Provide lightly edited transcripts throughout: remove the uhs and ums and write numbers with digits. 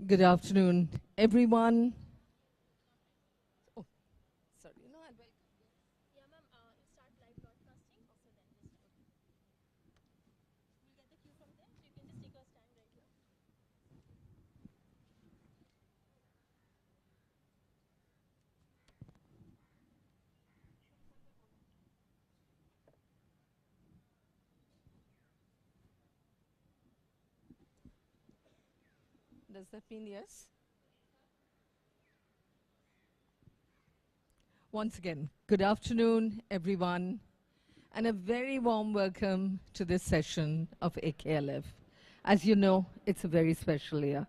Good afternoon, everyone. Oh, sorry. No, I'll welcome. Yeah, ma'am, start live broadcasting. Also then this time. We'll get the cue from there, so you can just take your stand right here. Does that mean yes? Once again, good afternoon, everyone, and a very warm welcome to this session of AKLF. As you know, it's a very special year.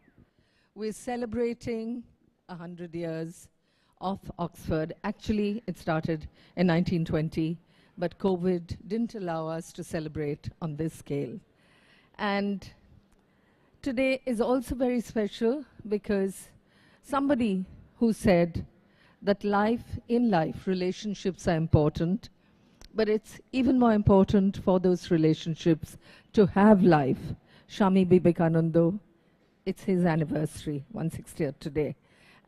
We're celebrating 100 years of Oxford. Actually, it started in 1920, but COVID didn't allow us to celebrate on this scale. And today is also very special because somebody who said that in life, relationships are important, but it's even more important for those relationships to have life. Swami Vivekananda, it's his anniversary, 160th today.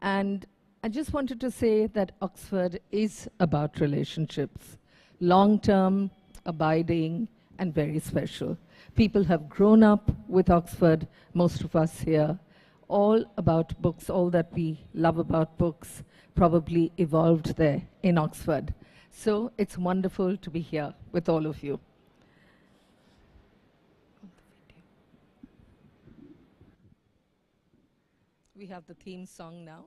And I just wanted to say that Oxford is about relationships, long-term, abiding, and very special. People have grown up with Oxford, most of us here, all about books, all that we love about books probably evolved there in Oxford. So it's wonderful to be here with all of you. We have the theme song now.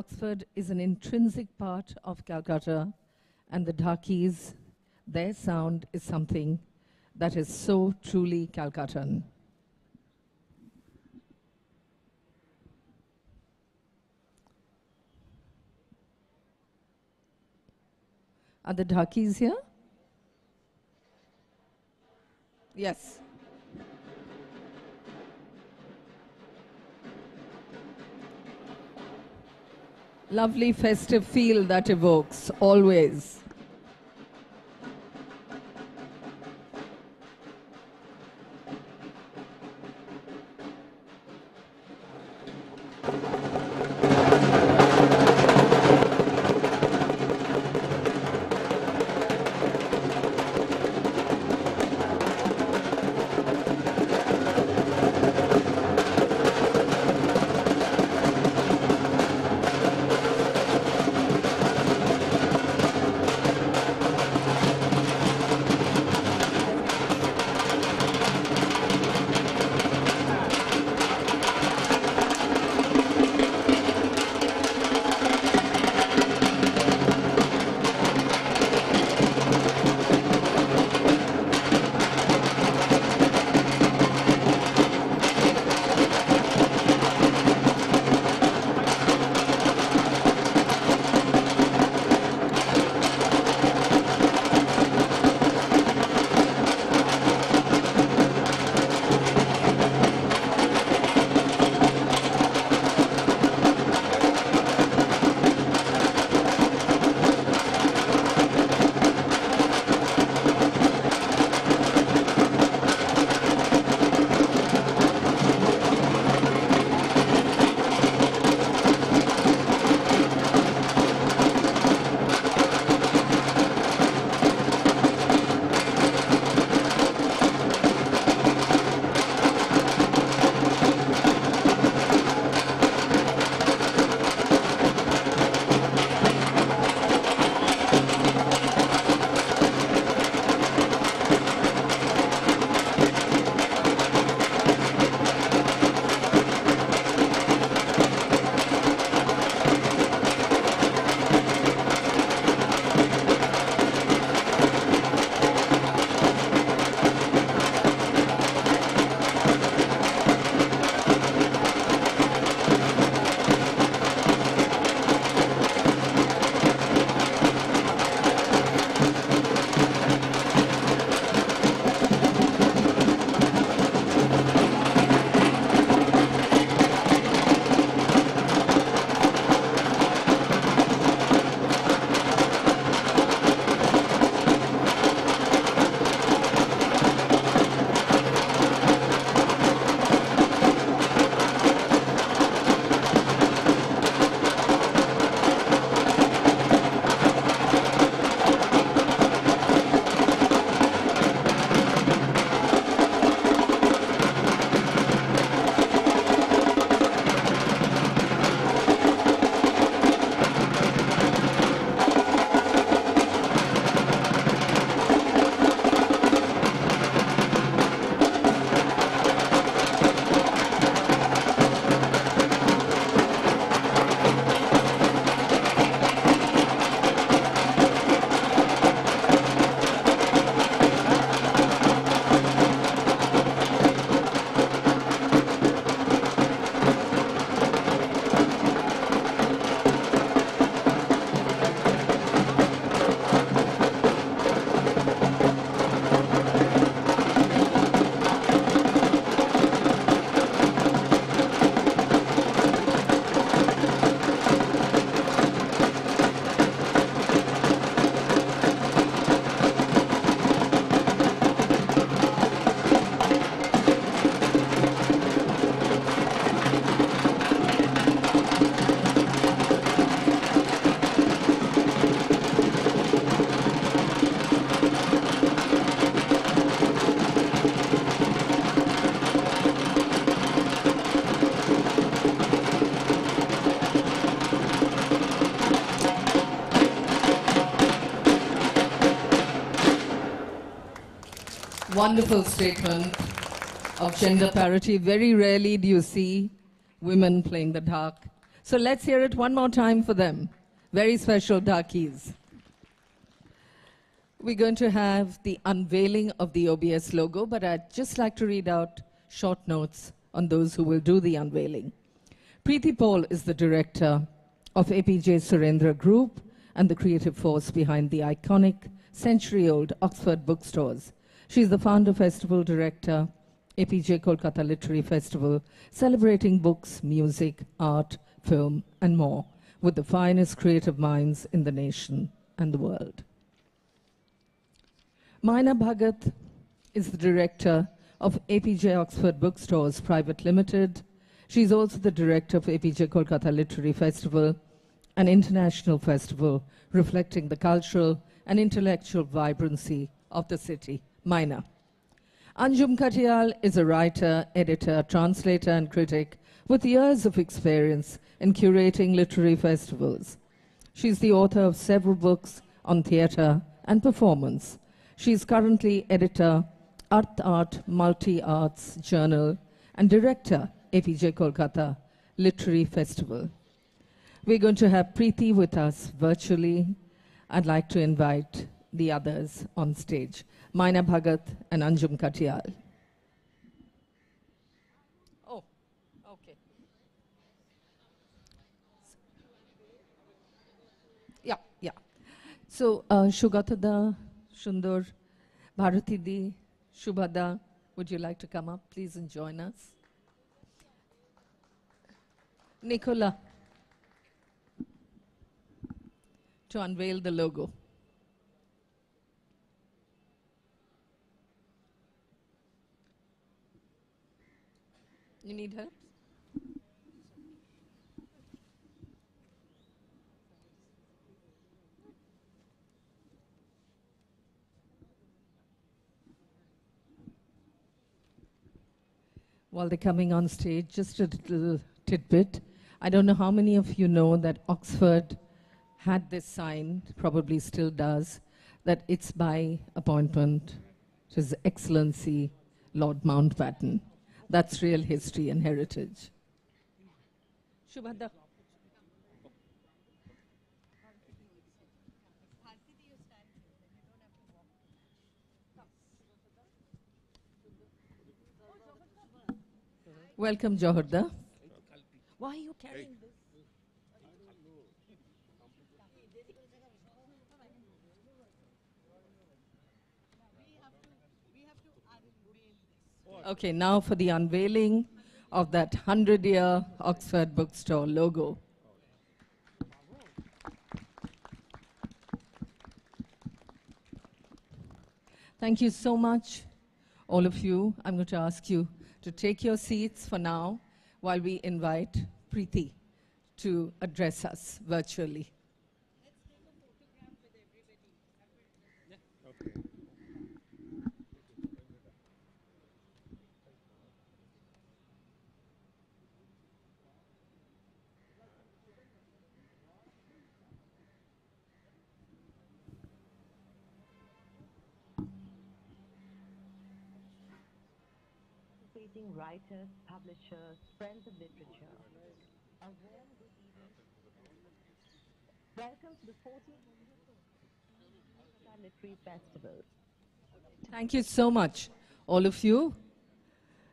Oxford is an intrinsic part of Calcutta, and the Dhakis, their sound is something that is so truly Calcuttan. Are the Dhakis here? Yes. Lovely festive feel that evokes, always. Wonderful statement of gender parity. Very rarely do you see women playing the dhak. So let's hear it one more time for them. Very special darkies. We're going to have the unveiling of the OBS logo, but I'd just like to read out short notes on those who will do the unveiling. Priti Paul is the director of Apeejay Surrendra Group and the creative force behind the iconic century-old Oxford bookstores. She's the founder festival director, Apeejay Kolkata Literary Festival, celebrating books, music, art, film, and more with the finest creative minds in the nation and the world. Maina Bhagat is the director of Apeejay Oxford Bookstores Private Limited. She's also the director of Apeejay Kolkata Literary Festival, an international festival reflecting the cultural and intellectual vibrancy of the city. Maina. Anjum Katyal is a writer, editor, translator, and critic with years of experience in curating literary festivals. She's the author of several books on theatre and performance. She's currently editor, Art Multi-Arts Journal, and director, Apeejay Kolkata Literary Festival. We're going to have Priti with us virtually. I'd like to invite the others on stage, Maina Bhagat and Anjum Katyal. Oh, okay. Yeah. So, Shugatada, Shundur, Bharatidi, Shubhada, would you like to come up, please, and join us? Nicola, to unveil the logo. You need help? While they're coming on stage, just a little tidbit. I don't know how many of you know that Oxford had this sign, probably still does, that it's by appointment to His Excellency Lord Mountbatten. That's real history and heritage. Shubhada. Welcome, Johorda. Why are you carrying this? Okay, now for the unveiling of that 100-year Oxford bookstore logo. Thank you so much, all of you. I'm going to ask you to take your seats for now while we invite Priti to address us virtually. Participating writers, publishers, friends of literature. A warm good evening. Welcome to the 14th Kolkata Literary Festival. Thank you so much, all of you.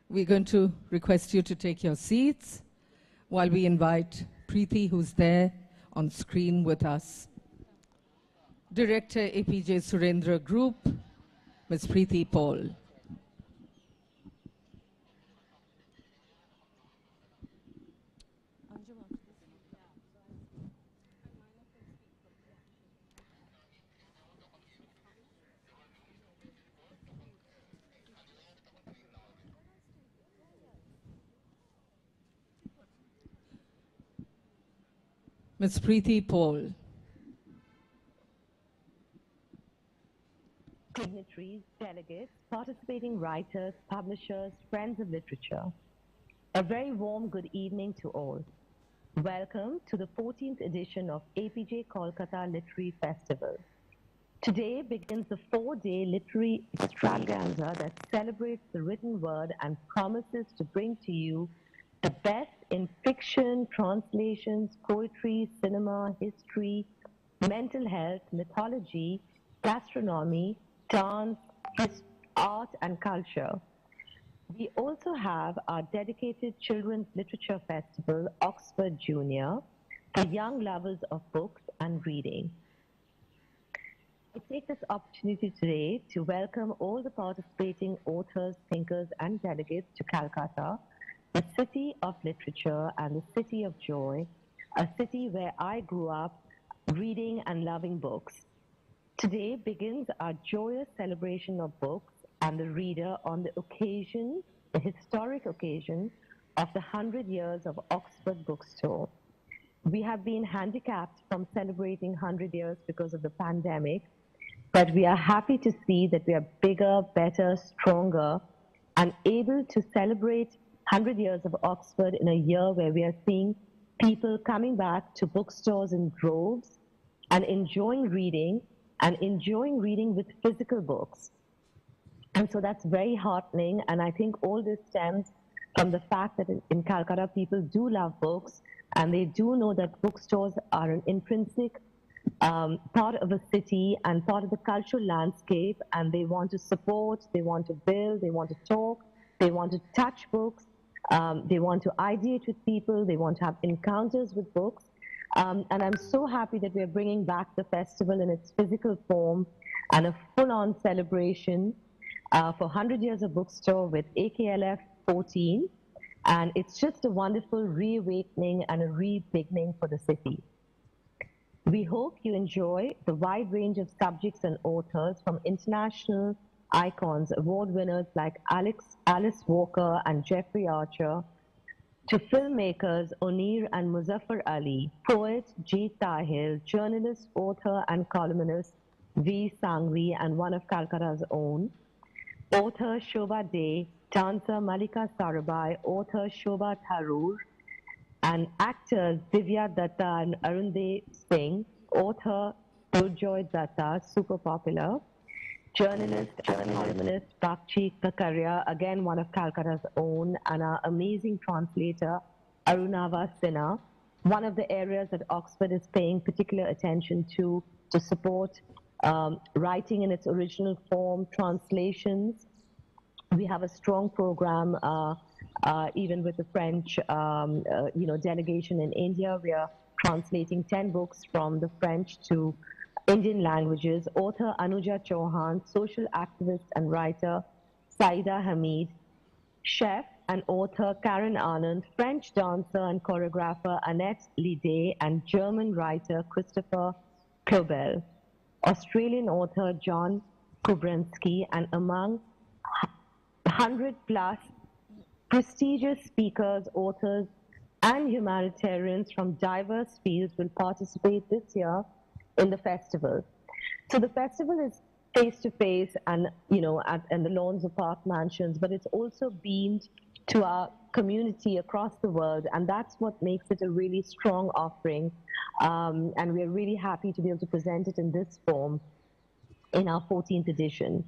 We're going to request you to take your seats while we invite Priti, who's there on screen with us. Director, Apeejay Surrendra Group, Ms. Priti Paul. Ms. Priti Paul. Dignitaries, delegates, participating writers, publishers, friends of literature. A very warm good evening to all. Welcome to the 14th edition of Apeejay Kolkata Literary Festival. Today begins the 4-day literary extravaganza that celebrates the written word and promises to bring to you the best in fiction, translations, poetry, cinema, history, mental health, mythology, gastronomy, dance, art, and culture. We also have our dedicated Children's Literature Festival, Oxford Junior, for young lovers of books and reading. I take this opportunity today to welcome all the participating authors, thinkers, and delegates to Calcutta, the city of literature and the city of joy, a city where I grew up reading and loving books. Today begins our joyous celebration of books and the reader on the occasion, the historic occasion of the 100 years of Oxford Bookstore. We have been handicapped from celebrating 100 years because of the pandemic, but we are happy to see that we are bigger, better, stronger, and able to celebrate 100 years of Oxford in a year where we are seeing people coming back to bookstores in droves and enjoying reading with physical books. And so that's very heartening, and I think all this stems from the fact that in Calcutta people do love books, and they do know that bookstores are an intrinsic part of a city and part of the cultural landscape, and they want to support, they want to build, they want to talk, they want to touch books, they want to ideate with people, they want to have encounters with books. And I'm so happy that we're bringing back the festival in its physical form and a full-on celebration for 100 years of bookstore with AKLF 14. And it's just a wonderful reawakening and a re-beginning for the city. We hope you enjoy the wide range of subjects and authors from international icons, award winners like Alice Walker and Jeffrey Archer, to filmmakers Oneer and Muzaffar Ali, poet G. Tahir, journalist, author, and columnist V. Sangvi, and one of Calcutta's own, author Shobha Dey, dancer Malika Sarabhai, author Shobha Tharoor, and actors Divya Datta and Arundev Singh, author Durjoy Datta, super popular, journalist and columnist Bakshi Kakaria, again one of Calcutta's own, and our amazing translator Arunava Sinha, one of the areas that Oxford is paying particular attention to support writing in its original form, translations. We have a strong program, even with the French, delegation in India. We are translating 10 books from the French to Indian languages. Author Anuja Chauhan, social activist and writer Saida Hamid, chef and author Karen Anand, French dancer and choreographer Annette Lidé, and German writer Christopher Klobel, Australian author John Kubrensky, and among 100 plus prestigious speakers, authors, and humanitarians from diverse fields will participate this year in the festival. So the festival is face-to-face and, at the lawns of Park Mansions, but it's also beamed to our community across the world, and that's what makes it a really strong offering. And we're really happy to be able to present it in this form in our 14th edition.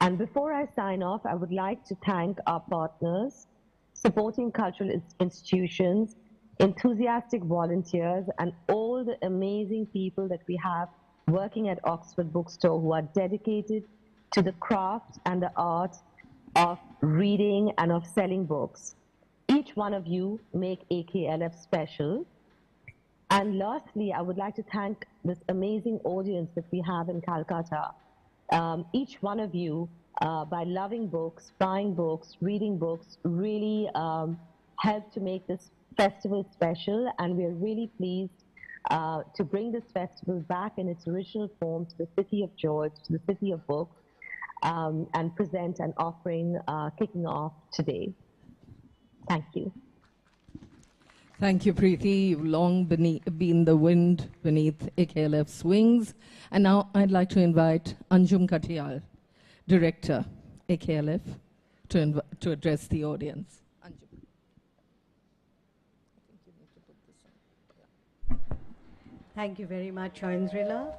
And before I sign off, I would like to thank our partners, supporting cultural institutions, enthusiastic volunteers, and all the amazing people that we have working at Oxford Bookstore who are dedicated to the craft and the art of reading and of selling books. Each one of you make AKLF special. And lastly, I would like to thank this amazing audience that we have in Calcutta. Each one of you, by loving books, buying books, reading books, really helped to make this festival special, and we're really pleased to bring this festival back in its original form to the City of Joy, to the City of Books, and present an offering kicking off today. Thank you. Thank you, Priti. You've long been the wind beneath AKLF's wings. And now I'd like to invite Anjum Katyal, Director, AKLF, to address the audience. Anjum. I think you need to put this on. Yeah. Thank you very much, Surrendra.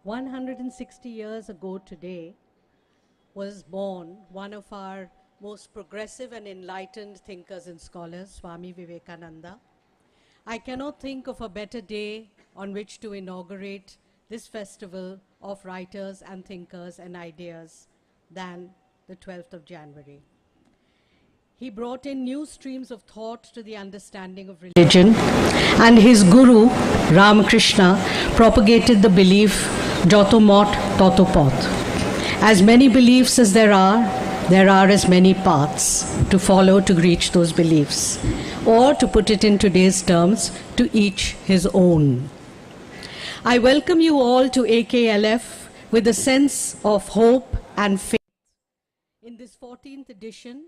"160 years ago today, was born one of our most progressive and enlightened thinkers and scholars, Swami Vivekananda. I cannot think of a better day on which to inaugurate this festival of writers and thinkers and ideas than the 12th of January. He brought in new streams of thought to the understanding of religion, and his guru, Ramakrishna, propagated the belief, Joto Mot, Toto Pot. As many beliefs as there are as many paths to follow to reach those beliefs. Or, to put it in today's terms, to each his own. I welcome you all to AKLF with a sense of hope and faith. In this 14th edition,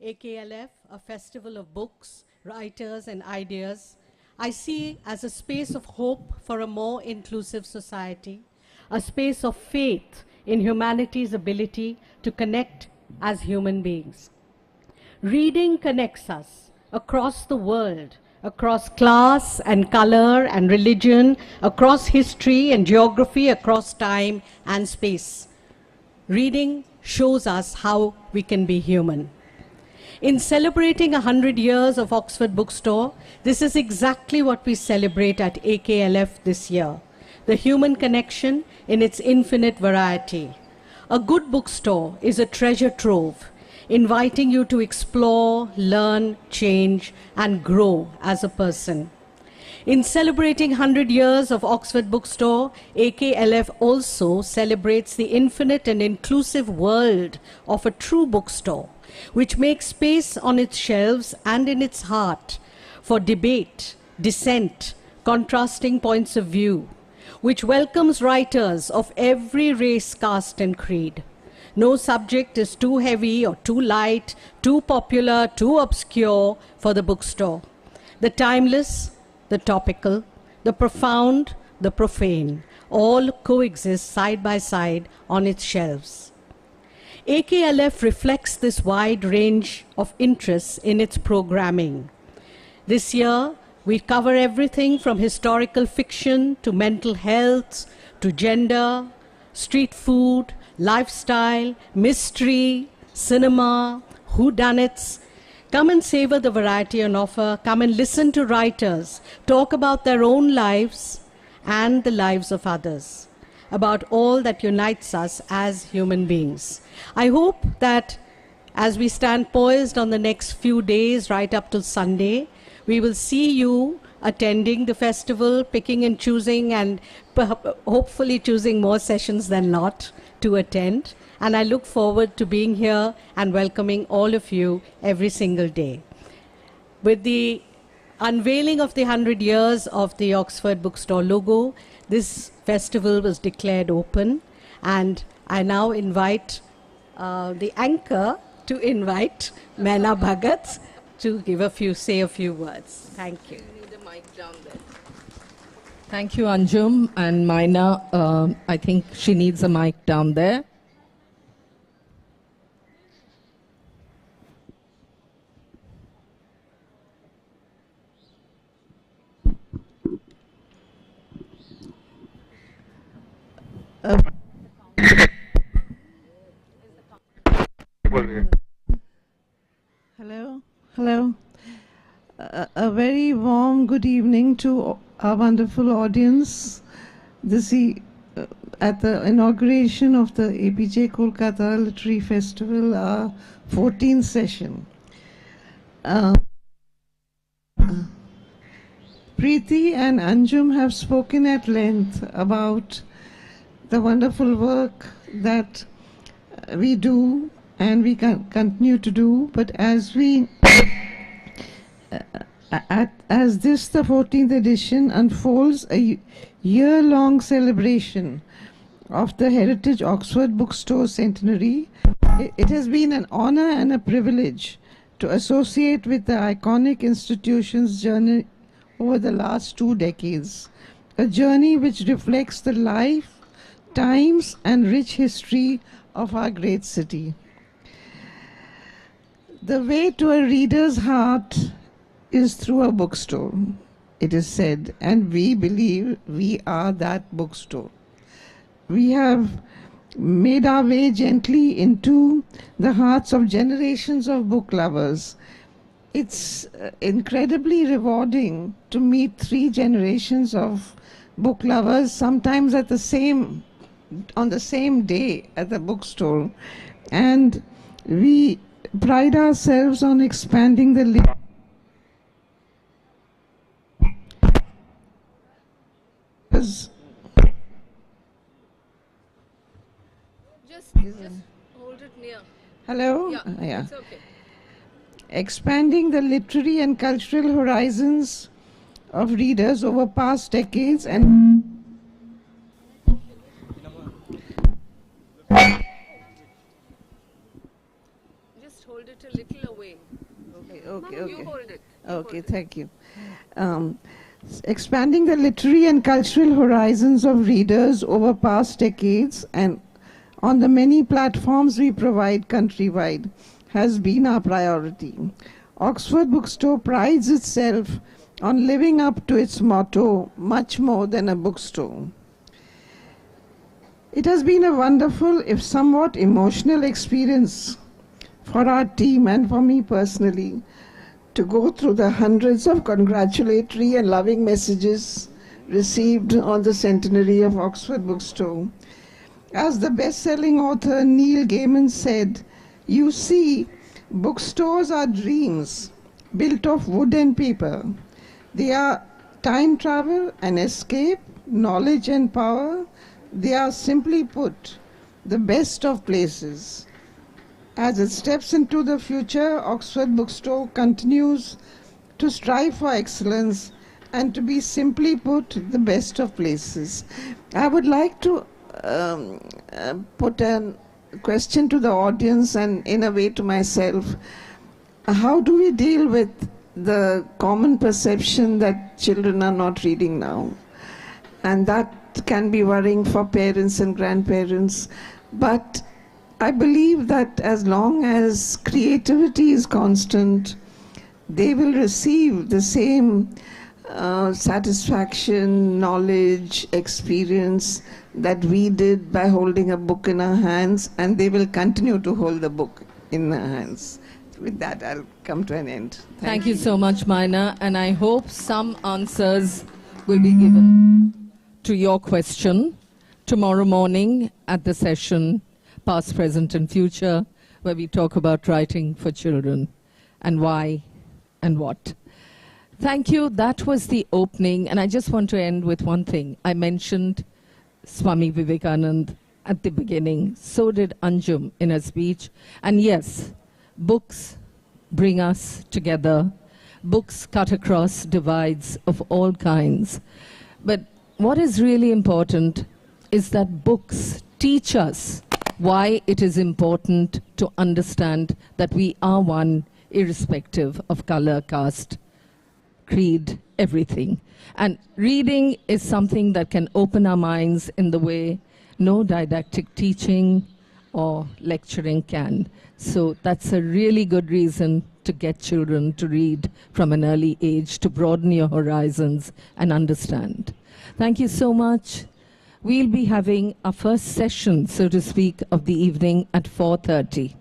AKLF, a festival of books, writers, and ideas, I see as a space of hope for a more inclusive society, a space of faith in humanity's ability to connect as human beings. Reading connects us across the world, across class and color and religion, across history and geography, across time and space. Reading shows us how we can be human. In celebrating 100 years of Oxford Bookstore, this is exactly what we celebrate at AKLF this year, the human connection in its infinite variety. A good bookstore is a treasure trove, inviting you to explore, learn, change, and grow as a person. In celebrating 100 years of Oxford Bookstore, AKLF also celebrates the infinite and inclusive world of a true bookstore, which makes space on its shelves and in its heart for debate, dissent, contrasting points of view, which welcomes writers of every race, caste, and creed. No subject is too heavy or too light, too popular, too obscure for the bookstore. The timeless, the topical, the profound, the profane, all coexist side by side on its shelves. AKLF reflects this wide range of interests in its programming. This year, we cover everything from historical fiction to mental health, to gender, street food, lifestyle, mystery, cinema, whodunits. Come and savor the variety on offer. Come and listen to writers talk about their own lives and the lives of others, about all that unites us as human beings. I hope that as we stand poised on the next few days, right up till Sunday, we will see you attending the festival, picking and choosing, and hopefully choosing more sessions than not to attend. And I look forward to being here and welcoming all of you every single day. With the unveiling of the 100 years of the Oxford Bookstore logo, this festival was declared open, and I now invite the anchor to invite Maina Bhagat to say a few words. Thank you. You need a mic down there. Thank you, Anjum, and Maina. I think she needs a mic down there. Hello. A very warm good evening to our wonderful audience at the inauguration of the Apeejay Kolkata Literary Festival, our 14th session. Priti and Anjum have spoken at length about the wonderful work that we do and we can continue to do, but as this, the 14th edition, unfolds a year-long celebration of the Heritage Oxford Bookstore Centenary, it has been an honor and a privilege to associate with the iconic institution's journey over the last 2 decades, a journey which reflects the life, times, and rich history of our great city. The way to a reader's heart is through a bookstore, it is said, and we believe we are that bookstore. We have made our way gently into the hearts of generations of book lovers. It's incredibly rewarding to meet 3 generations of book lovers, sometimes on the same day at the bookstore. And we pride ourselves on expanding the Just hold it near. Hello? Yeah, it's okay. Expanding the literary and cultural horizons of readers over past decades and Just hold it a little away. okay. You hold it. Okay, thank you. Expanding the literary and cultural horizons of readers over past decades and on the many platforms we provide countrywide has been our priority. Oxford Bookstore prides itself on living up to its motto, much more than a bookstore. It has been a wonderful, if somewhat emotional experience for our team and for me personally to go through the hundreds of congratulatory and loving messages received on the centenary of Oxford Bookstore. As the best-selling author Neil Gaiman said, "You see, bookstores are dreams built of wood and paper. They are time travel and escape, knowledge and power. They are, simply put, the best of places." As it steps into the future, Oxford Bookstore continues to strive for excellence and to be, simply put, the best of places. I would like to put a question to the audience and, in a way, to myself. How do we deal with the common perception that children are not reading now? And that can be worrying for parents and grandparents. But I believe that as long as creativity is constant, they will receive the same satisfaction, knowledge, experience that we did by holding a book in our hands, and they will continue to hold the book in their hands. With that, I'll come to an end. Thank you so much, Maina, and I hope some answers will be given to your question tomorrow morning at the session Past, Present and Future, where we talk about writing for children and why and what. Thank you. That was the opening, and I just want to end with one thing. I mentioned Swami Vivekananda at the beginning. So did Anjum in her speech. And yes, books bring us together. Books cut across divides of all kinds. But what is really important is that books teach us why it is important to understand that we are one, irrespective of color, caste, creed, everything. And reading is something that can open our minds in the way no didactic teaching or lecturing can. So that's a really good reason to get children to read from an early age, to broaden your horizons and understand. Thank you so much. We'll be having our first session, so to speak, of the evening at 4:30.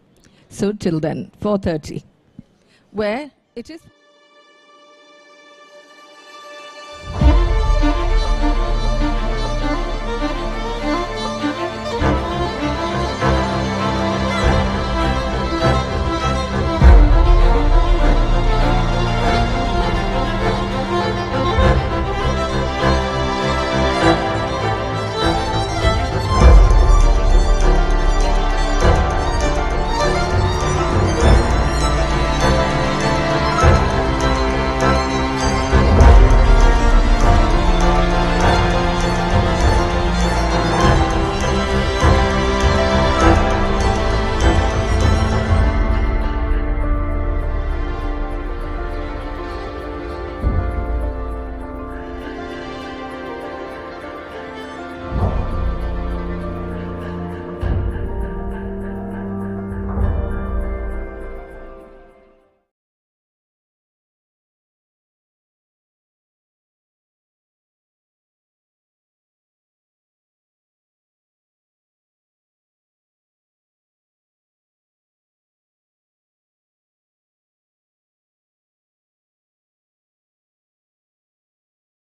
So till then, 4:30, where it is...